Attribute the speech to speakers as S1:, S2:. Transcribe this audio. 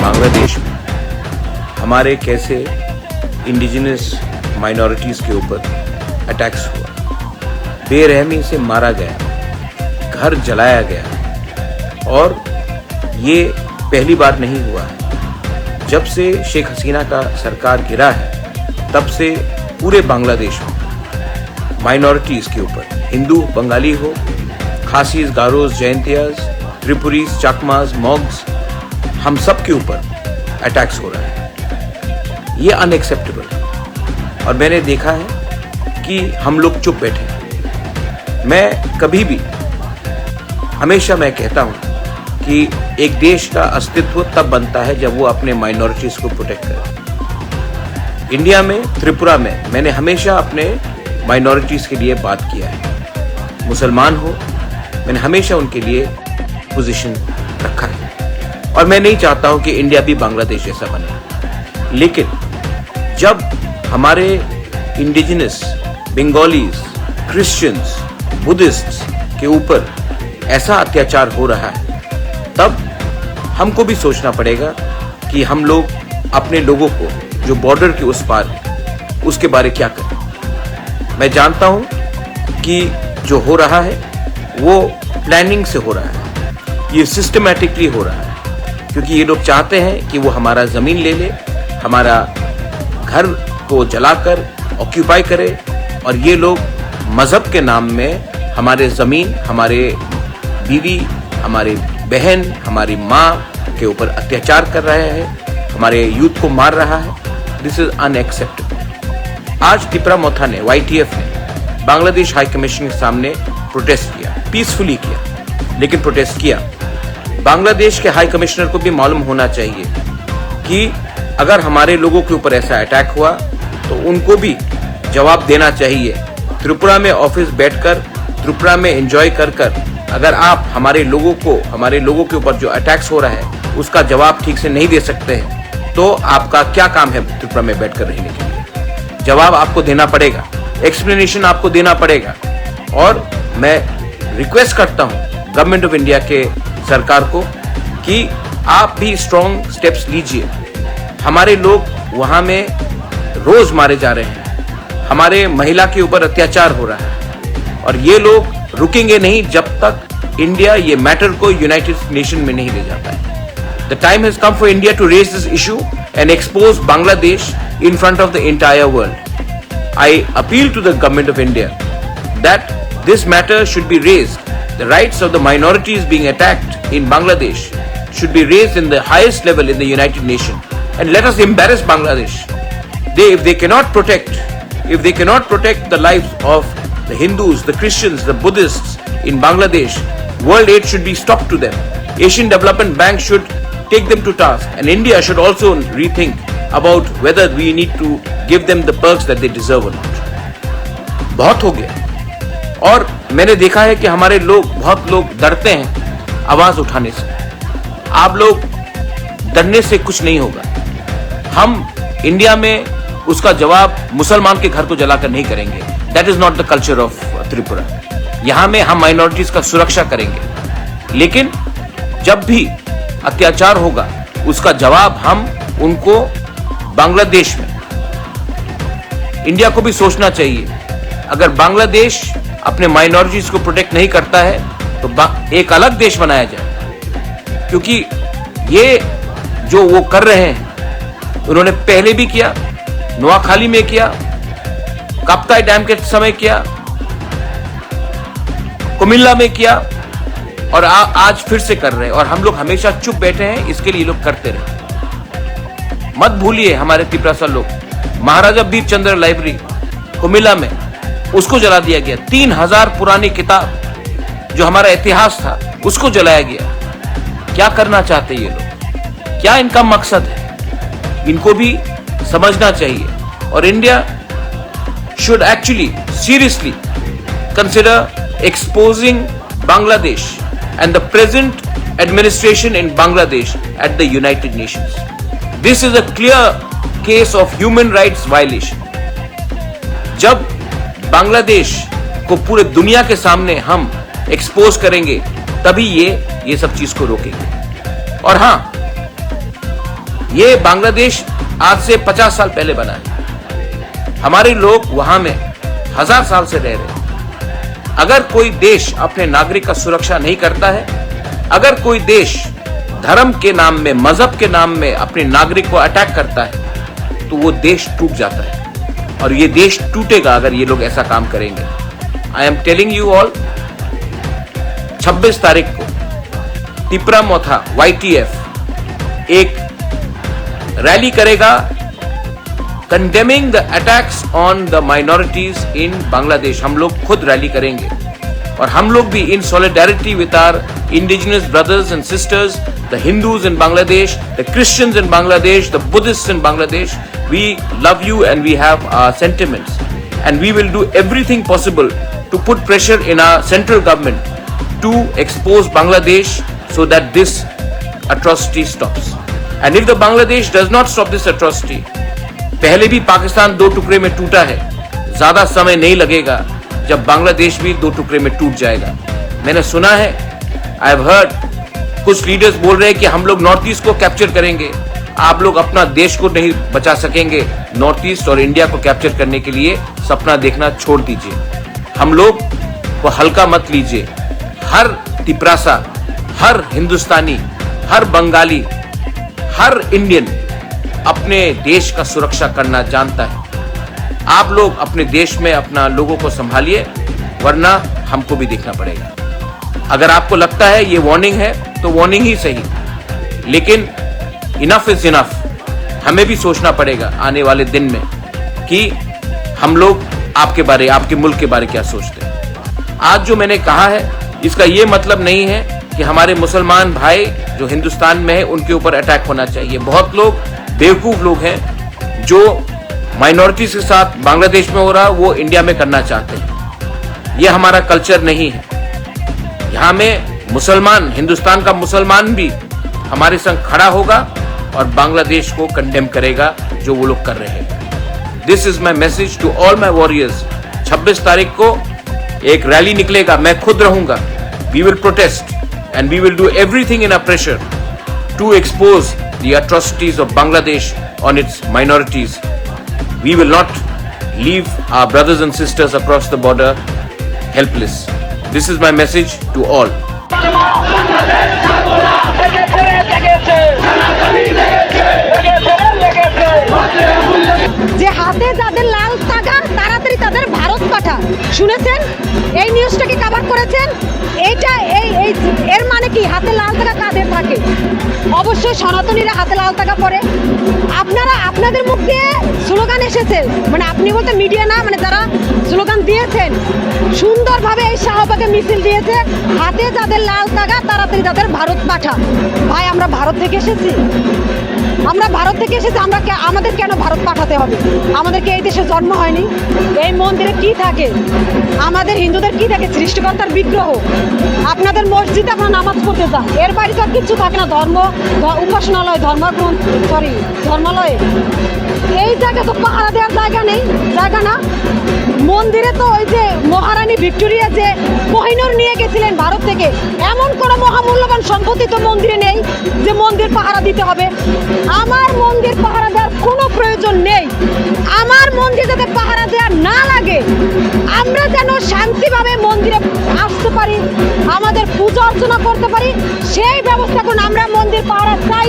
S1: बांग्लादेश में हमारे कैसे इंडिजिनस माइनॉरिटीज़ के ऊपर अटैक्स हुआ, बेरहमी से मारा गया, घर जलाया गया। और ये पहली बार नहीं हुआ है। जब से शेख हसीना का सरकार गिरा है तब से पूरे बांग्लादेश में माइनॉरिटीज़ के ऊपर, हिंदू बंगाली हो, खासीज, गारोज, जैंतियाज, त्रिपुरीज, चकमाज, मॉग्स, हम सब के ऊपर अटैक्स हो रहा है। ये अनएक्सेप्टेबल है। और मैंने देखा है कि हम लोग चुप बैठे हैं। मैं कभी भी, हमेशा मैं कहता हूँ कि एक देश का अस्तित्व तब बनता है जब वो अपने माइनॉरिटीज़ को प्रोटेक्ट करे। इंडिया में, त्रिपुरा में मैंने हमेशा अपने माइनॉरिटीज़ के लिए बात किया है। मुसलमान हो, मैंने हमेशा उनके लिए पोजीशन रखा है। और मैं नहीं चाहता हूं कि इंडिया भी बांग्लादेश जैसा बने। लेकिन जब हमारे इंडिजिनस बंगालीज, क्रिश्चियंस, बुद्धिस्ट्स के ऊपर ऐसा अत्याचार हो रहा है, तब हमको भी सोचना पड़ेगा कि हम लोग अपने लोगों को जो बॉर्डर के उस पार है उसके बारे क्या करें। मैं जानता हूं कि जो हो रहा है वो प्लानिंग से हो रहा है, ये सिस्टमैटिकली हो रहा है, क्योंकि ये लोग चाहते हैं कि वो हमारा ज़मीन ले ले, हमारा घर को जलाकर ऑक्यूपाई करे। और ये लोग मज़हब के नाम में हमारे ज़मीन, हमारे बीवी, हमारे बहन, हमारी माँ के ऊपर अत्याचार कर रहे हैं, हमारे यूथ को मार रहा है। This is unacceptable. आज तिपरा मोथा ने, YTF ने बांग्लादेश हाई कमीशन के सामने प्रोटेस्ट किया, पीसफुली किया, लेकिन प्रोटेस्ट किया। बांग्लादेश के हाई कमिश्नर को भी मालूम होना चाहिए कि अगर हमारे लोगों के ऊपर ऐसा अटैक हुआ तो उनको भी जवाब देना चाहिए। त्रिपुरा में ऑफिस बैठकर, त्रिपुरा में एंजॉय कर कर अगर आप हमारे लोगों के ऊपर जो अटैक्स हो रहा है उसका जवाब ठीक से नहीं दे सकते हैं, तो आपका क्या काम है त्रिपुरा में बैठकर रहने के लिए? जवाब आपको देना पड़ेगा, एक्सप्लेनेशन आपको देना पड़ेगा। और मैं रिक्वेस्ट करता हूं गवर्नमेंट ऑफ इंडिया के सरकार को कि आप भी स्ट्रॉन्ग स्टेप्स लीजिए। हमारे लोग वहां में रोज मारे जा रहे हैं, हमारे महिला के ऊपर अत्याचार हो रहा है, और ये लोग रुकेंगे नहीं जब तक इंडिया ये मैटर को यूनाइटेड नेशन में नहीं ले जाता है। The time has come for India to raise this issue and expose Bangladesh in front of the entire world. I appeal to the government of India that this matter should be raised. The rights of the minorities being attacked in Bangladesh should be raised in the highest level in the United Nations. And let us embarrass Bangladesh. If they cannot protect the lives of the Hindus, the Christians, the Buddhists in Bangladesh, world aid should be stopped to them. Asian Development Bank should take them to task. And India should also rethink about whether we need to give them the perks that they deserve or not. बहुत हो गया। और मैंने देखा है कि हमारे बहुत लोग डरते हैं आवाज उठाने से। आप लोग डरने से कुछ नहीं होगा। हम इंडिया में उसका जवाब मुसलमान के घर को जलाकर नहीं करेंगे। That is not the culture of Tripura. यहाँ में हम माइनॉरिटीज का सुरक्षा करेंगे, लेकिन जब भी अत्याचार होगा उसका जवाब हम उनको बांग्लादेश में, इंडिया को भी सोचना चाहिए। अगर बांग्लादेश अपने माइनॉरिटीज को प्रोटेक्ट नहीं करता है तो एक अलग देश बनाया जाए, क्योंकि ये जो वो कर रहे हैं उन्होंने पहले भी किया, नोआखाली में किया, काप्ताई डैम के समय किया, कुमिल्ला में किया, और आज फिर से कर रहे हैं। और हम लोग हमेशा चुप बैठे हैं, इसके लिए लोग करते रहे। मत भूलिए हमारे तिपरासा लोग, महाराजा बीर चंद्र लाइब्रेरी कुमिल्ला में उसको जला दिया गया। 3000 पुरानी किताब जो हमारा इतिहास था उसको जलाया गया। क्या करना चाहते ये लोग? क्या इनका मकसद है? इनको भी समझना चाहिए। और India should actually seriously consider exposing Bangladesh and the present administration in Bangladesh at the United Nations. This is a clear case of human rights violation. जब बांग्लादेश को पूरे दुनिया के सामने हम एक्सपोज करेंगे तभी ये सब चीज को रोकेंगे। और हाँ, ये बांग्लादेश आज से 50 साल पहले बना है। हमारे लोग वहां में 1000 साल से रह रहे हैं। अगर कोई देश अपने नागरिक का सुरक्षा नहीं करता है, अगर कोई देश धर्म के नाम में, मजहब के नाम में अपने नागरिक को अटैक करता है, तो वो देश टूट जाता है और ये देश टूटेगा अगर ये लोग ऐसा काम करेंगे। I am telling you all, 26 तारीख को टिपरा मोथा YTF एक रैली करेगा condemning the attacks on the minorities in Bangladesh. हम लोग खुद रैली करेंगे और हम लोग भी in solidarity with our indigenous brothers and sisters, the Hindus in Bangladesh, the Christians in Bangladesh, the Buddhists in Bangladesh. We love you and we have our sentiments, and we will do everything possible to put pressure in our central government to expose Bangladesh so that this atrocity stops. And if the Bangladesh does not stop this atrocity, पहले भी पाकिस्तान 2 टुकड़े में टूटा है, ज्यादा समय नहीं लगेगा जब बांग्लादेश भी 2 टुकड़े में टूट जाएगा. मैंने सुना है, आई हैव हर्ड, कुछ लीडर्स बोल रहे हैं कि हम लोग नॉर्थ ईस्ट को कैप्चर करेंगे. आप लोग अपना देश को नहीं बचा सकेंगे. नॉर्थ ईस्ट और इंडिया को कैप्चर करने के लिए सपना देखना छोड़ दीजिए. हम लोग को हल्का मत लीजिए. हर तिपरासा, हर हिंदुस्तानी, हर बंगाली, हर इंडियन अपने देश का सुरक्षा करना जानता है. आप लोग अपने देश में अपना लोगों को संभालिए, वरना हमको भी देखना पड़ेगा. अगर आपको लगता है ये वार्निंग है तो वार्निंग ही सही, लेकिन इनफ इज इनफ. हमें भी सोचना पड़ेगा आने वाले दिन में कि हम लोग आपके बारे, आपके मुल्क के बारे क्या सोचते हैं. आज जो मैंने कहा है इसका ये मतलब नहीं है कि हमारे मुसलमान भाई जो हिंदुस्तान में है उनके ऊपर अटैक होना चाहिए. बहुत लोग बेवकूफ लोग हैं जो माइनॉरिटीज के साथ बांग्लादेश में हो रहा वो इंडिया में करना चाहते हैं. ये हमारा कल्चर नहीं है. यहाँ में मुसलमान, हिंदुस्तान का मुसलमान भी हमारे संग खड़ा होगा और बांग्लादेश को कंडेम करेगा जो वो लोग कर रहे हैं. This is my message to all my warriors. 26 तारीख को एक रैली निकलेगा, मैं खुद रहूंगा. We will protest and we will do everything in a pressure to expose the atrocities of Bangladesh on its minorities. We will not leave our brothers and sisters across the border helpless. This is my message to all.
S2: যে হাতে যাদের লাল তাগা তাড়াতাড়ি তাদের ভারত পাঠা, শুনেছেন? এই নিউজটাকে cover করেছেন. এইটা এর মানে কি? হাতে লাল তাগা কাদের থাকে? অবশ্যই সনাতনীরা হাতে লাল তাগা পরে. আপনারা আপনাদের মুখ দিয়ে স্লোগান এসেছে, মানে আপনি বলতে মিডিয়া না, মানে যারা স্লোগান দিয়েছেন সুন্দরভাবে এই শাহবাগে মিছিল দিয়েছে, হাতে যাদের লাল তাগা তাড়াতাড়ি তাদের ভারত পাঠা. ভাই, আমরা ভারত থেকে এসেছি, আমরা ভারত থেকে এসেছি, আমাদের কেন ভারত পাঠাতে হবে? আমাদেরকে এই দেশে জন্ম হয়নি? এই মন্দিরে কি থাকে? আমাদের হিন্দুদের কি থাকে? সৃষ্টিকর্তার বিগ্রহ. আপনাদের মসজিদে আপনারা নামাজ পড়তে যান, এর বাড়ি তো আর কিচ্ছু থাকে না. উপাসনালয়, ধর্মালয়ে এই জায়গা তো পাহারা দেওয়ার জায়গা নেই, জায়গা না. মন্দিরে তো ওই যে মহারানী ভিক্টোরিয়া যে কোহিনূর নিয়ে গেছিলেন ভারত থেকে, এমন কোনো মহামূল্যবান সম্পত্তি তো মন্দিরে নেই যে মন্দির পাহারা দিতে হবে. আমার মন্দির পাহারা দেওয়ার কোনো প্রয়োজন নেই. আমার মন্দির যাতে পাহারা দেওয়া না লাগে, আমরা যেন শান্তিভাবে মন্দিরে আসতে পারি, আমাদের পূজা অর্চনা করতে পারি, সেই ব্যবস্থা করুন. আমরা মন্দির পাহারা চাই